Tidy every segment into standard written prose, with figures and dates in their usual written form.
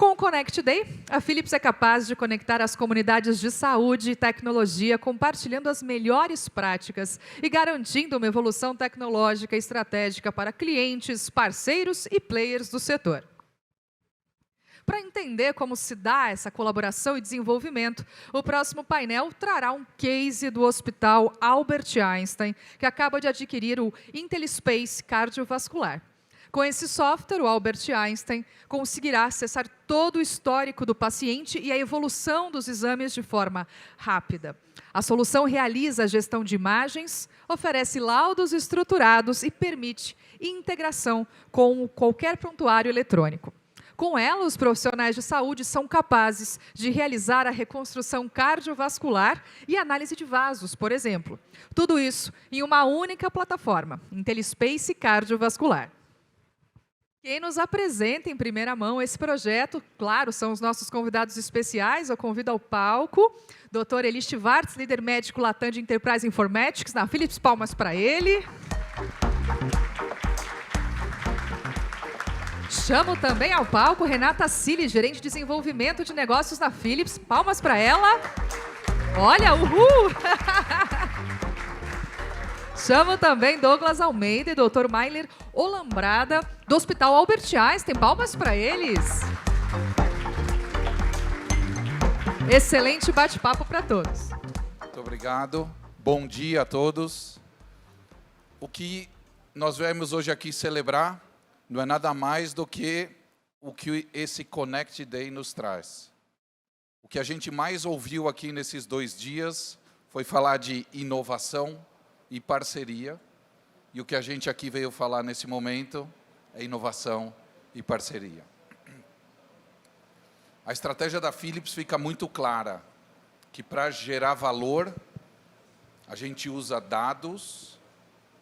Com o Connect Day, a Philips é capaz de conectar as comunidades de saúde e tecnologia, compartilhando as melhores práticas e garantindo uma evolução tecnológica e estratégica para clientes, parceiros e players do setor. Para entender como se dá essa colaboração e desenvolvimento, o próximo painel trará um case do Hospital Albert Einstein, que acaba de adquirir o IntelliSpace Cardiovascular. Com esse software, o Albert Einstein conseguirá acessar todo o histórico do paciente e a evolução dos exames de forma rápida. A solução realiza a gestão de imagens, oferece laudos estruturados e permite integração com qualquer prontuário eletrônico. Com ela, os profissionais de saúde são capazes de realizar a reconstrução cardiovascular e análise de vasos, por exemplo. Tudo isso em uma única plataforma, IntelliSpace Cardiovascular. Quem nos apresenta em primeira mão esse projeto, claro, são os nossos convidados especiais. Eu convido ao palco Dr. Eli Schwartz, líder médico Latam de Enterprise Informatics na Philips. Palmas para ele. Chamo também ao palco Renata Cili, gerente de desenvolvimento de negócios na Philips. Palmas para ela. Olha, uhul! Chamo também Douglas Almeida e Dr. Mailer Olambrada, do Hospital Albert Einstein. Palmas para eles. Excelente bate-papo para todos. Muito obrigado. Bom dia a todos. O que nós viemos hoje aqui celebrar não é nada mais do que o que esse Connect Day nos traz. O que a gente mais ouviu aqui nesses 2 dias foi falar de inovação e parceria. E o que a gente aqui veio falar nesse momento é inovação e parceria. A estratégia da Philips fica muito clara, que para gerar valor, a gente usa dados,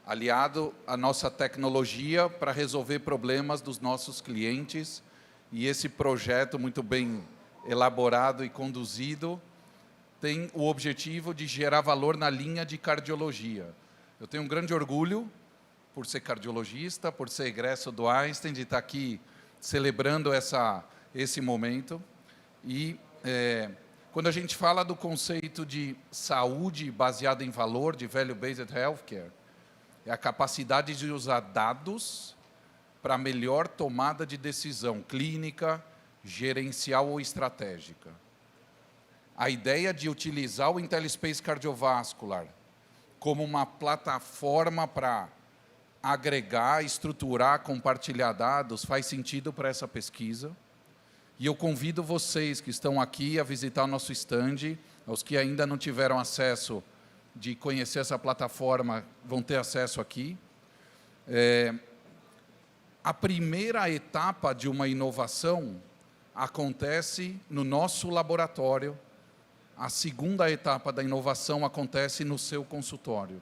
aliado à nossa tecnologia, para resolver problemas dos nossos clientes. E esse projeto, muito bem elaborado e conduzido, tem o objetivo de gerar valor na linha de cardiologia. Eu tenho um grande orgulho, por ser cardiologista, por ser egresso do Einstein, de estar aqui celebrando esse momento. E quando a gente fala do conceito de saúde baseada em valor, de Value-Based Healthcare, é a capacidade de usar dados para melhor tomada de decisão clínica, gerencial ou estratégica. A ideia de utilizar o IntelliSpace Cardiovascular como uma plataforma para agregar, estruturar, compartilhar dados, faz sentido para essa pesquisa. E eu convido vocês que estão aqui a visitar o nosso stand, os que ainda não tiveram acesso de conhecer essa plataforma, vão ter acesso aqui. A primeira etapa de uma inovação acontece no nosso laboratório. A segunda etapa da inovação acontece no seu consultório.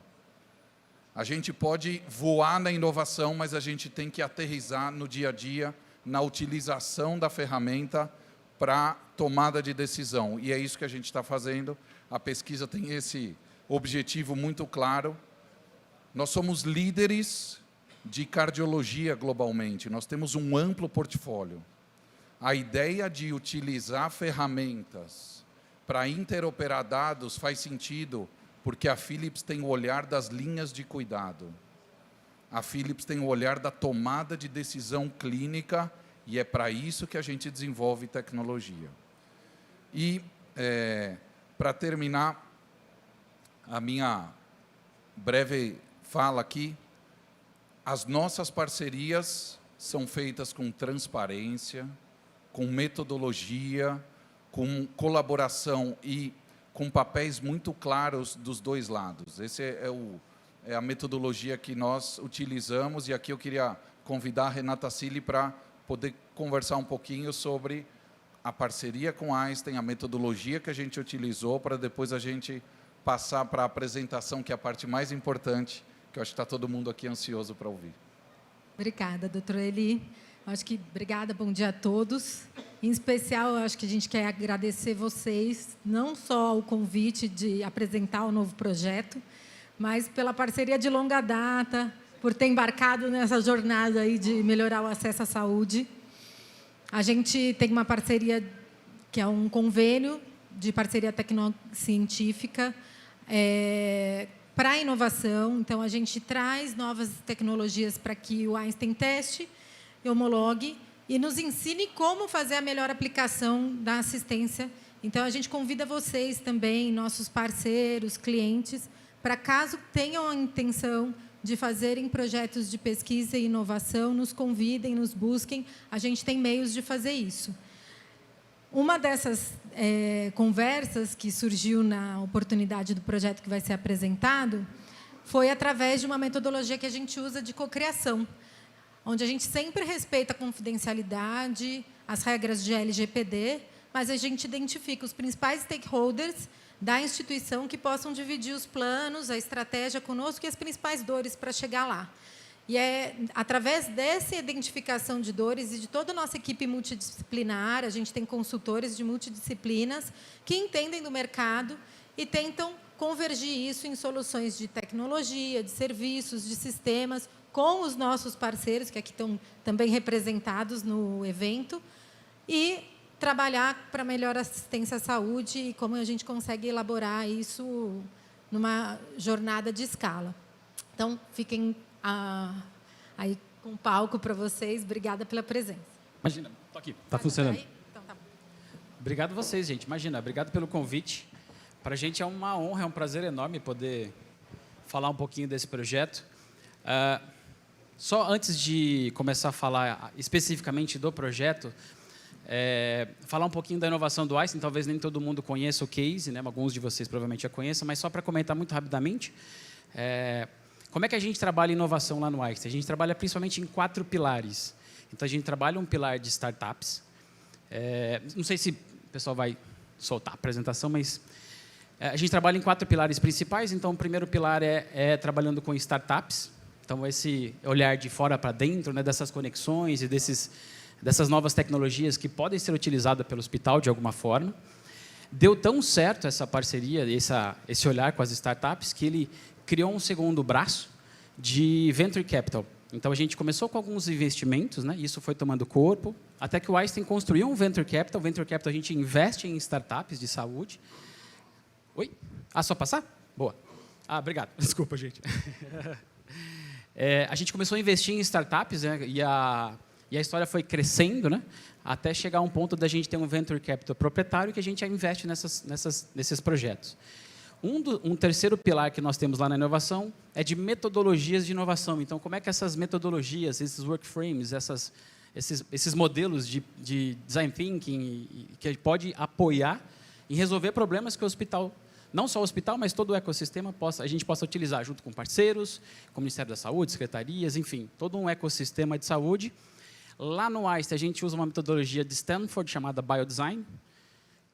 A gente pode voar na inovação, mas a gente tem que aterrissar no dia a dia, na utilização da ferramenta para tomada de decisão. E é isso que a gente está fazendo. A pesquisa tem esse objetivo muito claro. Nós somos líderes de cardiologia globalmente. Nós temos um amplo portfólio. A ideia de utilizar ferramentas para interoperar dados faz sentido, porque a Philips tem o olhar das linhas de cuidado. A Philips tem o olhar da tomada de decisão clínica e é para isso que a gente desenvolve tecnologia. E, para terminar a minha breve fala aqui, as nossas parcerias são feitas com transparência, com metodologia, com colaboração e com papéis muito claros dos dois lados. Essa é a metodologia que nós utilizamos, e aqui eu queria convidar a Renata Cili para poder conversar um pouquinho sobre a parceria com a Einstein, a metodologia que a gente utilizou, para depois a gente passar para a apresentação, que é a parte mais importante, que eu acho que está todo mundo aqui ansioso para ouvir. Obrigada, doutora Eli. Obrigada, bom dia a todos. Em especial, eu acho que a gente quer agradecer vocês, não só o convite de apresentar o novo projeto, mas pela parceria de longa data, por ter embarcado nessa jornada aí de melhorar o acesso à saúde. A gente tem uma parceria, que é um convênio de parceria tecnocientífica para a inovação. Então, a gente traz novas tecnologias para que o Einstein teste, homologue e nos ensine como fazer a melhor aplicação da assistência. Então, a gente convida vocês também, nossos parceiros, clientes, para caso tenham a intenção de fazerem projetos de pesquisa e inovação, nos convidem, nos busquem. A gente tem meios de fazer isso. Uma dessas conversas que surgiu na oportunidade do projeto que vai ser apresentado foi através de uma metodologia que a gente usa de cocriação, onde a gente sempre respeita a confidencialidade, as regras de LGPD, mas a gente identifica os principais stakeholders da instituição que possam dividir os planos, a estratégia conosco e as principais dores para chegar lá. E é através dessa identificação de dores e de toda a nossa equipe multidisciplinar, a gente tem consultores de multidisciplinas que entendem do mercado e tentam convergir isso em soluções de tecnologia, de serviços, de sistemas, com os nossos parceiros, que aqui estão também representados no evento, e trabalhar para melhor assistência à saúde e como a gente consegue elaborar isso numa jornada de escala. Então, fiquem aí com o palco para vocês. Obrigada pela presença. Imagina, estou aqui, está funcionando. Então, tá bom. Obrigado a vocês, gente. Imagina, obrigado pelo convite. Para a gente é uma honra, é um prazer enorme poder falar um pouquinho desse projeto. Só antes de começar a falar especificamente do projeto, falar um pouquinho da inovação do Einstein. Talvez nem todo mundo conheça o case, né? Alguns de vocês provavelmente já conheçam, mas só para comentar muito rapidamente, como é que a gente trabalha inovação lá no Einstein? A gente trabalha principalmente em 4 pilares. Então, a gente trabalha um pilar de startups. Não sei se o pessoal vai soltar a apresentação, mas a gente trabalha em 4 pilares principais. Então, o primeiro pilar é trabalhando com startups. Então, esse olhar de fora para dentro, né, dessas conexões e dessas novas tecnologias que podem ser utilizadas pelo hospital de alguma forma. Deu tão certo essa parceria, esse olhar com as startups, que ele criou um segundo braço de Venture Capital. Então, a gente começou com alguns investimentos, né? Isso foi tomando corpo, até que o Einstein construiu um Venture Capital. Venture Capital, a gente investe em startups de saúde. Oi? Só passar? Boa. Obrigado. Desculpa, gente. A gente começou a investir em startups, né? E a história foi crescendo, né? Até chegar a um ponto da gente ter um Venture Capital proprietário que a gente investe nesses projetos. Um terceiro pilar que nós temos lá na inovação é de metodologias de inovação. Então, como é que essas metodologias, esses workframes, esses modelos de design thinking que pode apoiar em resolver problemas que o hospital, não só o hospital, mas todo o ecossistema, a gente possa utilizar junto com parceiros, com o Ministério da Saúde, secretarias, enfim, todo um ecossistema de saúde. Lá no Einstein, a gente usa uma metodologia de Stanford chamada Biodesign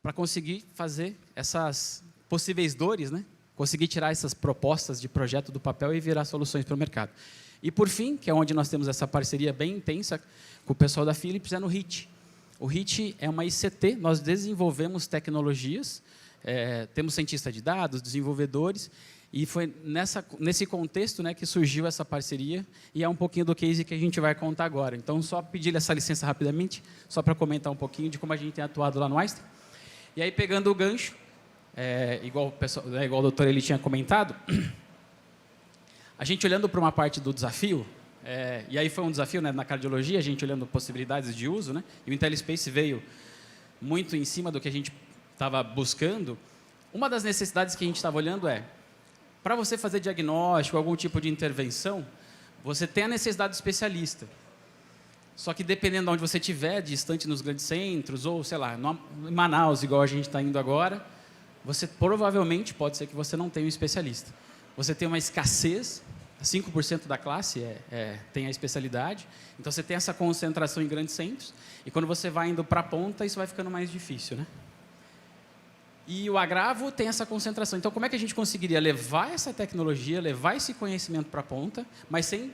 para conseguir fazer essas possíveis dores, né? Conseguir tirar essas propostas de projeto do papel e virar soluções para o mercado. E, por fim, que é onde nós temos essa parceria bem intensa com o pessoal da Philips, é no HIT. O HIT é uma ICT, nós desenvolvemos tecnologias, temos cientista de dados, desenvolvedores, e foi nesse contexto, né, que surgiu essa parceria, e é um pouquinho do case que a gente vai contar agora. Então, só pedir essa licença rapidamente, só para comentar um pouquinho de como a gente tem atuado lá no Einstein. E aí, pegando o gancho, igual o doutor ele tinha comentado, a gente olhando para uma parte do desafio, e aí foi um desafio, né, na cardiologia, a gente olhando possibilidades de uso, né, e o IntelliSpace veio muito em cima do que a gente estava buscando. Uma das necessidades que a gente estava olhando para você fazer diagnóstico, algum tipo de intervenção, você tem a necessidade de especialista. Só que dependendo de onde você estiver, distante nos grandes centros, ou, sei lá, em Manaus, igual a gente está indo agora, você provavelmente pode ser que você não tenha um especialista. Você tem uma escassez, 5% da classe tem a especialidade, então você tem essa concentração em grandes centros, e quando você vai indo para a ponta, isso vai ficando mais difícil, né? E o agravo tem essa concentração. Então, como é que a gente conseguiria levar essa tecnologia, levar esse conhecimento para a ponta, mas em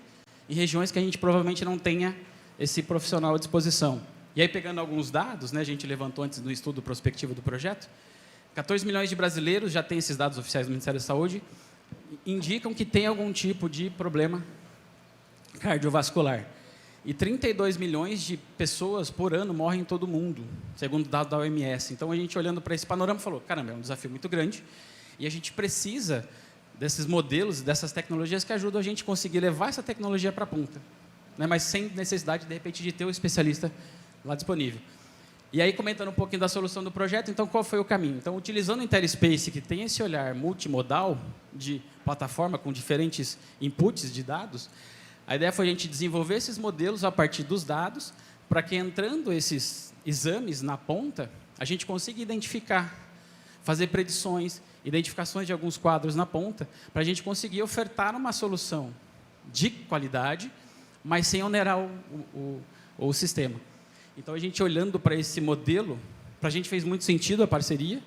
regiões que a gente provavelmente não tenha esse profissional à disposição? E aí, pegando alguns dados, né, a gente levantou antes do estudo prospectivo do projeto, 14 milhões de brasileiros, já têm esses dados oficiais do Ministério da Saúde, indicam que tem algum tipo de problema cardiovascular. E 32 milhões de pessoas por ano morrem em todo o mundo, segundo dados da OMS. Então, a gente olhando para esse panorama falou, caramba, é um desafio muito grande e a gente precisa desses modelos, dessas tecnologias que ajudam a gente a conseguir levar essa tecnologia para a ponta, né? Mas sem necessidade, de repente, de ter o especialista lá disponível. E aí, comentando um pouquinho da solução do projeto, então, qual foi o caminho? Então, utilizando o IntelliSpace, que tem esse olhar multimodal de plataforma com diferentes inputs de dados, a ideia foi a gente desenvolver esses modelos a partir dos dados, para que, entrando esses exames na ponta, a gente consiga identificar, fazer predições, identificações de alguns quadros na ponta, para a gente conseguir ofertar uma solução de qualidade, mas sem onerar o sistema. Então, a gente olhando para esse modelo, para a gente fez muito sentido a parceria,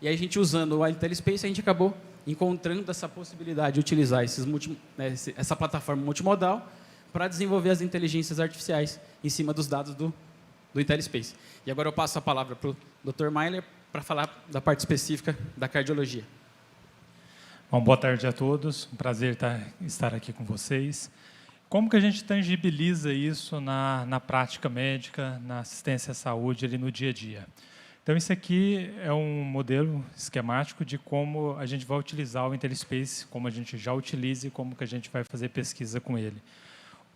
e aí a gente usando o IntelliSpace, a gente acabou encontrando essa possibilidade de utilizar essa plataforma multimodal para desenvolver as inteligências artificiais em cima dos dados do IntelliSpace. E agora eu passo a palavra para o Dr. Mailer para falar da parte específica da cardiologia. Bom, boa tarde a todos. Um prazer estar aqui com vocês. Como que a gente tangibiliza isso na prática médica, na assistência à saúde, ali no dia a dia? Então, isso aqui é um modelo esquemático de como a gente vai utilizar o IntelliSpace, como a gente já utiliza e como que a gente vai fazer pesquisa com ele.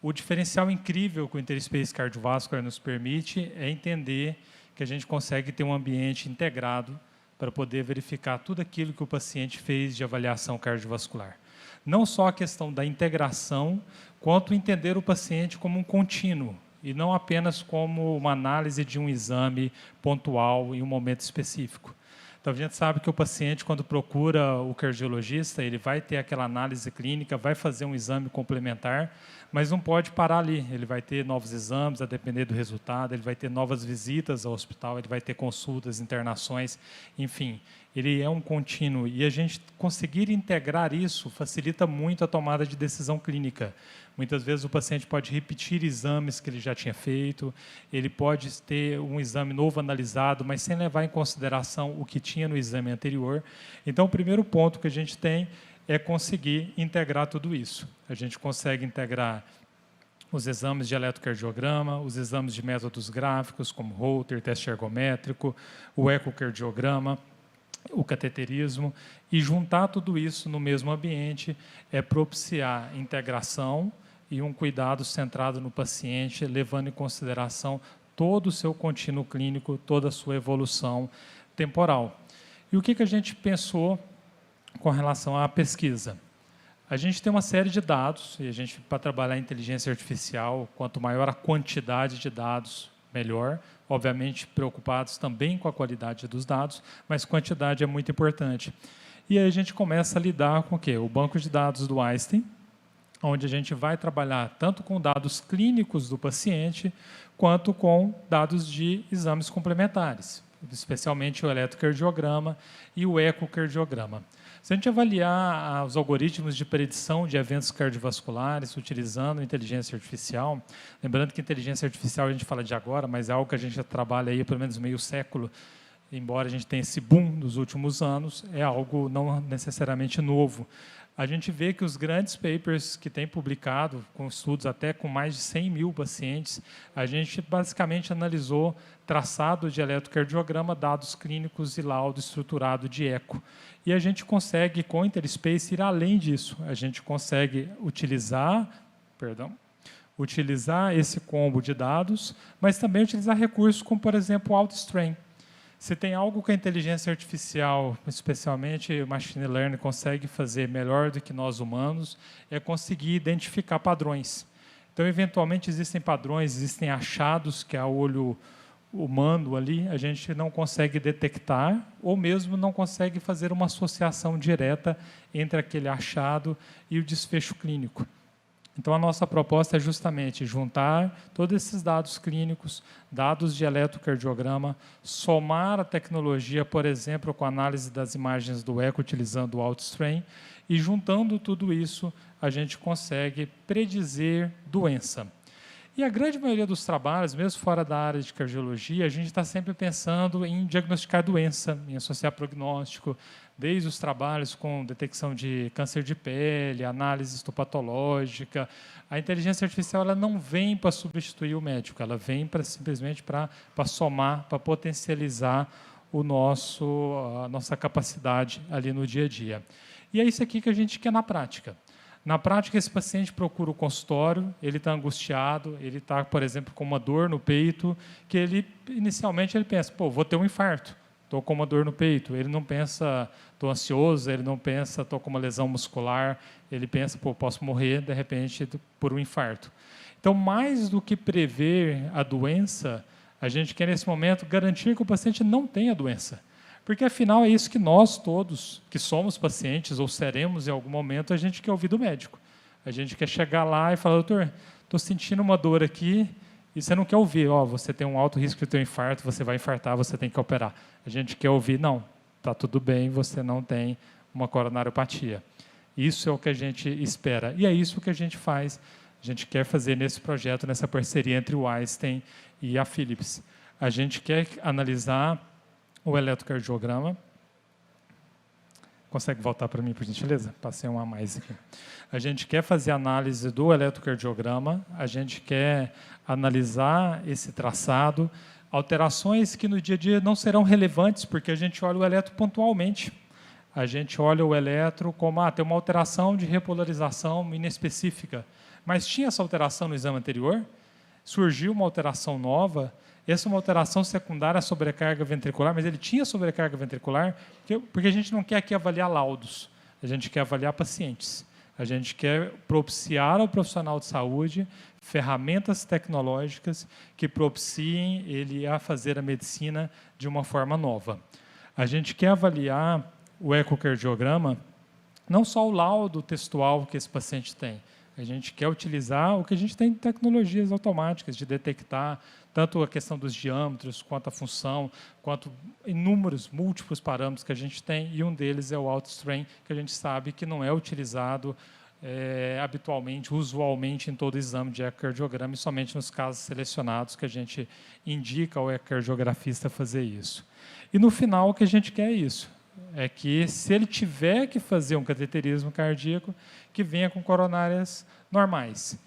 O diferencial incrível que o IntelliSpace Cardiovascular nos permite é entender que a gente consegue ter um ambiente integrado para poder verificar tudo aquilo que o paciente fez de avaliação cardiovascular. Não só a questão da integração, quanto entender o paciente como um contínuo, e não apenas como uma análise de um exame pontual em um momento específico. Então, a gente sabe que o paciente, quando procura o cardiologista, ele vai ter aquela análise clínica, vai fazer um exame complementar, mas não pode parar ali. Ele vai ter novos exames, a depender do resultado, ele vai ter novas visitas ao hospital, ele vai ter consultas, internações, enfim. Ele é um contínuo, e a gente conseguir integrar isso facilita muito a tomada de decisão clínica. Muitas vezes o paciente pode repetir exames que ele já tinha feito, ele pode ter um exame novo analisado, mas sem levar em consideração o que tinha no exame anterior. Então, o primeiro ponto que a gente tem é conseguir integrar tudo isso. A gente consegue integrar os exames de eletrocardiograma, os exames de métodos gráficos, como Holter, teste ergométrico, o ecocardiograma, o cateterismo, e juntar tudo isso no mesmo ambiente é propiciar integração e um cuidado centrado no paciente, levando em consideração todo o seu contínuo clínico, toda a sua evolução temporal. E o que a gente pensou com relação à pesquisa? A gente tem uma série de dados, e a gente, para trabalhar inteligência artificial, quanto maior a quantidade de dados, melhor. Obviamente, preocupados também com a qualidade dos dados, mas quantidade é muito importante. E aí a gente começa a lidar com o quê? O banco de dados do Einstein, onde a gente vai trabalhar tanto com dados clínicos do paciente, quanto com dados de exames complementares, especialmente o eletrocardiograma e o ecocardiograma. Se a gente avaliar os algoritmos de predição de eventos cardiovasculares utilizando inteligência artificial, lembrando que inteligência artificial a gente fala de agora, mas é algo que a gente já trabalha aí há pelo menos meio século, embora a gente tenha esse boom nos últimos anos, é algo não necessariamente novo. A gente vê que os grandes papers que têm publicado, com estudos até com mais de 100 mil pacientes, a gente basicamente analisou traçado de eletrocardiograma, dados clínicos e laudo estruturado de eco. E a gente consegue, com o IntelliSpace, ir além disso. A gente consegue utilizar esse combo de dados, mas também utilizar recursos como, por exemplo, o AutoStrain. Se tem algo que a inteligência artificial, especialmente o machine learning, consegue fazer melhor do que nós humanos, é conseguir identificar padrões. Então, eventualmente, existem padrões, existem achados que a olho humano ali, a gente não consegue detectar, ou mesmo não consegue fazer uma associação direta entre aquele achado e o desfecho clínico. Então, a nossa proposta é justamente juntar todos esses dados clínicos, dados de eletrocardiograma, somar a tecnologia, por exemplo, com a análise das imagens do eco, utilizando o AutoStrain, e juntando tudo isso, a gente consegue predizer doença. E a grande maioria dos trabalhos, mesmo fora da área de cardiologia, a gente está sempre pensando em diagnosticar doença, em associar prognóstico, desde os trabalhos com detecção de câncer de pele, análise histopatológica. A inteligência artificial ela não vem para substituir o médico, ela vem simplesmente para somar, para potencializar a nossa capacidade ali no dia a dia. E é isso aqui que a gente quer na prática. Na prática, esse paciente procura o consultório, ele está angustiado, ele está, por exemplo, com uma dor no peito, que inicialmente ele pensa, pô, vou ter um infarto, estou com uma dor no peito. Ele não pensa, estou ansioso, ele não pensa, estou com uma lesão muscular, ele pensa, pô, posso morrer, de repente, por um infarto. Então, mais do que prever a doença, a gente quer, nesse momento, garantir que o paciente não tenha doença. Porque, afinal, é isso que nós todos, que somos pacientes ou seremos em algum momento, a gente quer ouvir do médico. A gente quer chegar lá e falar, doutor, estou sentindo uma dor aqui, e você não quer ouvir, você tem um alto risco de ter um infarto, você vai infartar, você tem que operar. A gente quer ouvir, não, está tudo bem, você não tem uma coronariopatia. Isso é o que a gente espera. E é isso que a gente faz. A gente quer fazer nesse projeto, nessa parceria entre o Einstein e a Philips. A gente quer analisar o eletrocardiograma. Consegue voltar para mim, por gentileza? Passei um a mais aqui. A gente quer fazer análise do eletrocardiograma, a gente quer analisar esse traçado, alterações que no dia a dia não serão relevantes, porque a gente olha o eletro pontualmente. A gente olha o eletro como, tem uma alteração de repolarização inespecífica. Mas tinha essa alteração no exame anterior? Surgiu uma alteração nova? Essa é uma alteração secundária à sobrecarga ventricular, mas ele tinha sobrecarga ventricular, porque a gente não quer aqui avaliar laudos, a gente quer avaliar pacientes. A gente quer propiciar ao profissional de saúde ferramentas tecnológicas que propiciem ele a fazer a medicina de uma forma nova. A gente quer avaliar o ecocardiograma, não só o laudo textual que esse paciente tem. A gente quer utilizar o que a gente tem de tecnologias automáticas de detectar tanto a questão dos diâmetros, quanto a função, quanto inúmeros, múltiplos parâmetros que a gente tem, e um deles é o autostrain, que a gente sabe que não é utilizado habitualmente, usualmente, em todo exame de ecocardiograma, e somente nos casos selecionados que a gente indica ao ecocardiografista fazer isso. E no final, o que a gente quer é isso, é que se ele tiver que fazer um cateterismo cardíaco, que venha com coronárias normais.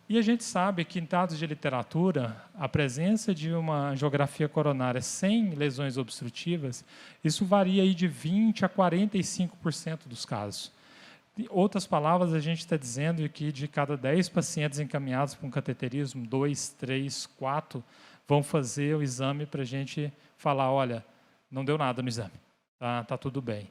E a gente sabe que, em dados de literatura, a presença de uma angiografia coronária sem lesões obstrutivas, isso varia aí de 20% a 45% dos casos. Em outras palavras, a gente está dizendo que de cada 10 pacientes encaminhados para um cateterismo, 2, 3, 4 vão fazer o exame para a gente falar, olha, não deu nada no exame, tá tudo bem.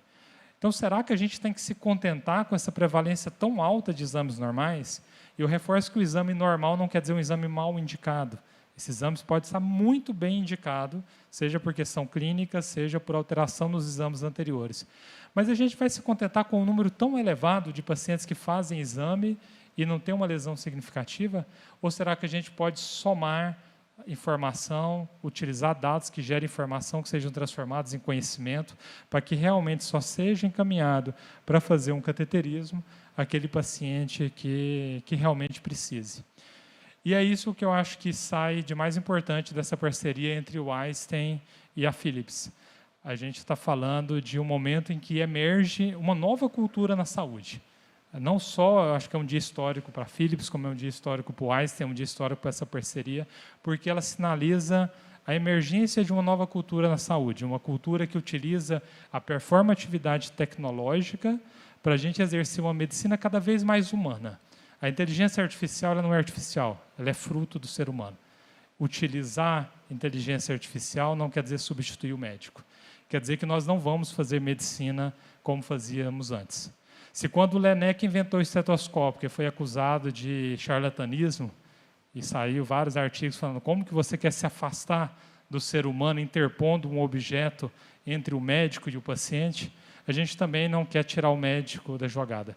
Então, será que a gente tem que se contentar com essa prevalência tão alta de exames normais? E eu reforço que o exame normal não quer dizer um exame mal indicado. Esse exame pode estar muito bem indicado, seja por questão clínica, seja por alteração nos exames anteriores. Mas a gente vai se contentar com um número tão elevado de pacientes que fazem exame e não tem uma lesão significativa? Ou será que a gente pode somar informação, utilizar dados que gerem informação, que sejam transformados em conhecimento, para que realmente só seja encaminhado para fazer um cateterismo aquele paciente que realmente precise. E é isso que eu acho que sai de mais importante dessa parceria entre o Einstein e a Philips. A gente está falando de um momento em que emerge uma nova cultura na saúde. Não só, eu acho que é um dia histórico para a Philips, como é um dia histórico para o Einstein, é um dia histórico para essa parceria, porque ela sinaliza a emergência de uma nova cultura na saúde, uma cultura que utiliza a performatividade tecnológica para a gente exercer uma medicina cada vez mais humana. A inteligência artificial ela não é artificial, ela é fruto do ser humano. Utilizar inteligência artificial não quer dizer substituir o médico. Quer dizer que nós não vamos fazer medicina como fazíamos antes. Se quando o Laennec inventou o estetoscópio, que foi acusado de charlatanismo, e saiu vários artigos falando como que você quer se afastar do ser humano, interpondo um objeto entre o médico e o paciente, a gente também não quer tirar o médico da jogada.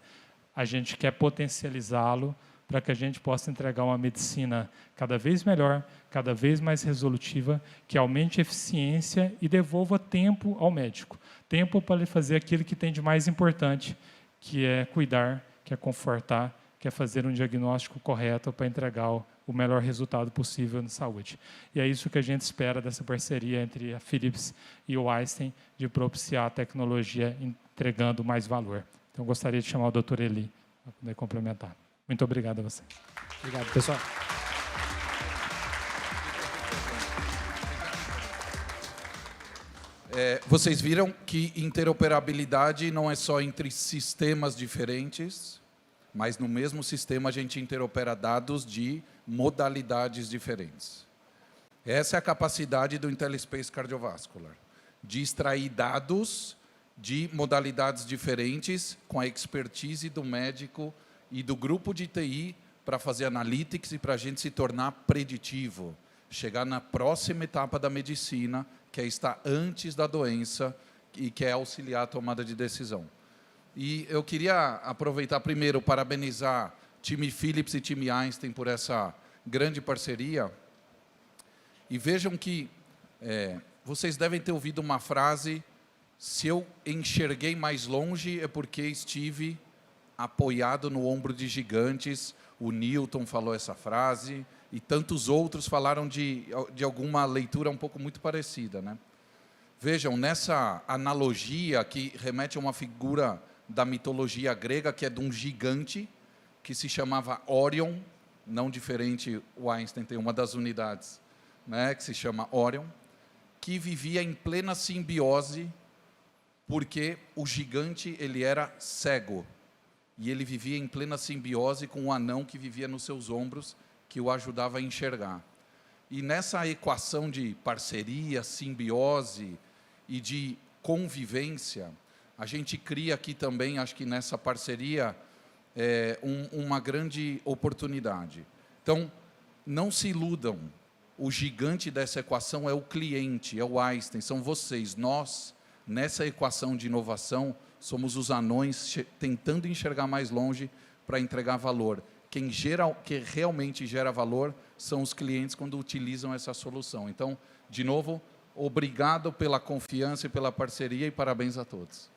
A gente quer potencializá-lo para que a gente possa entregar uma medicina cada vez melhor, cada vez mais resolutiva, que aumente a eficiência e devolva tempo ao médico. Tempo para ele fazer aquilo que tem de mais importante, que é cuidar, que é confortar, que é fazer um diagnóstico correto para entregar o melhor resultado possível na saúde. E é isso que a gente espera dessa parceria entre a Philips e o Einstein, de propiciar a tecnologia entregando mais valor. Então, eu gostaria de chamar o Dr. Eli para poder complementar. Muito obrigado a você. Obrigado, pessoal. Vocês viram que interoperabilidade não é só entre sistemas diferentes, mas no mesmo sistema a gente interopera dados de modalidades diferentes. Essa é a capacidade do IntelliSpace Cardiovascular, de extrair dados de modalidades diferentes com a expertise do médico e do grupo de TI para fazer analytics e para a gente se tornar preditivo, chegar na próxima etapa da medicina, que é estar antes da doença e que é auxiliar a tomada de decisão. E eu queria aproveitar primeiro, parabenizar time Philips e time Einstein por essa grande parceria. E vejam que vocês devem ter ouvido uma frase: se eu enxerguei mais longe é porque estive apoiado no ombro de gigantes. O Newton falou essa frase e tantos outros falaram de alguma leitura um pouco muito parecida, né? Vejam, nessa analogia que remete a uma figura da mitologia grega, que é de um gigante que se chamava Órion, não diferente, o Einstein tem uma das unidades, né, que se chama Órion, que vivia em plena simbiose, porque o gigante ele era cego, e ele vivia em plena simbiose com um anão que vivia nos seus ombros, que o ajudava a enxergar. E nessa equação de parceria, simbiose e de convivência, a gente cria aqui também, acho que nessa parceria, uma grande oportunidade. Então, não se iludam, o gigante dessa equação é o cliente, é o Einstein, são vocês. Nós, nessa equação de inovação, somos os anões tentando enxergar mais longe para entregar valor. Quem realmente gera valor são os clientes quando utilizam essa solução. Então, de novo, obrigado pela confiança e pela parceria e parabéns a todos.